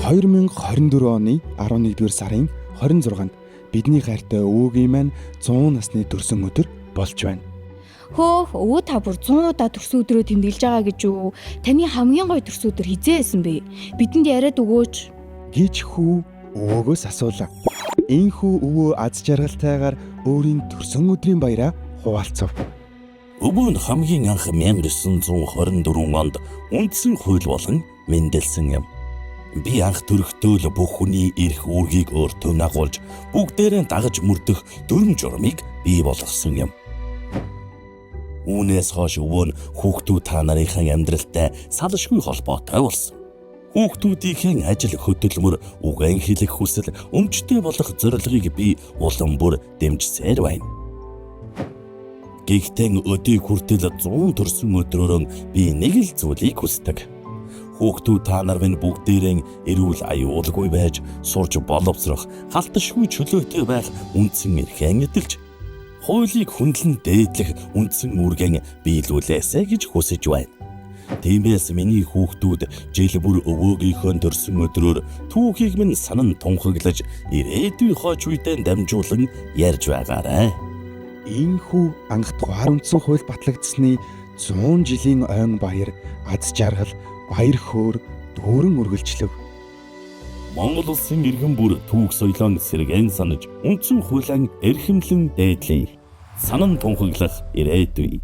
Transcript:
2024 оны 11-р сарын 26-нд бидний хайртай өвөөгийн маань 100 насны төрсөн өдөр болж байна. Хөөх, өвөө та бүр 100 удаа төрсөн өдрөө тэмдэглэж байгаа гэж үү? Таны хамгийн гоё төрсөн өдөр хизээ байсан бэ? Бидэнд яриад өгөөч. Гэж хүү өвөөгөөс асуулаа. Энэхүү өвөө аз жаргалтайгаар өөрийн төрсөн өдрийн баяраа хуваалцав. Өвөө нь хамгийн анх 1924 онд үндсэн хууль болон мэндэлсэн юм. Би анх төрөхдөө л бүх хүний эрх үүргийг өөртөө нагуулж бүгдээрээ дагаж мөрдөх дүрм журмыг бий болгосон юм. Үүнээс хойш өвөө нь хүүхдүүд та нарынхаа амьдралтай салшгүй холбоотой болсон. Хүүхдүүдийн ажил хөдөлмөр, үгэн хэлэх хүсэл, өмчтэй болох зорилгыг би улам бүр дэмжсээр байна. Гэхдээ өдөө хүртэл 100 төрсөн өдрөөрөө би нэг л зүйлийг хүсдэг. Хүүхдүүд та нар минь бүгдээрээ эрүүл аюулгүй байж, сурж боловсрох, халташгүй чөлөөтэй байх үндсэн эрхээ эдэлж, хуулийг хөндлөн дээдлэх үндсэн үүргэн биелүүлээсэ гэж хүсэж байна. Тиймээс миний хүүхдүүд жил бүр өвөөгийнхөө төрсөн өдрөөр түүхийг минь санан тунхаглаж, ирээдүйн хойч үедээ дамжуулан ярьж байгаарай. Ийхүү анх дугаар үндсэн хууль батлагдсны 100 жилийн ойн баяр, аз жаргал, баяр хөөр дүүрэн үргэлжлэв. Монгол улсын иргэн бүр түүх соёлоо сэргээн санаж, үндсэн хуулиан эрхэмлэн дээдлэе. Санан тунхаглах ирээдүй.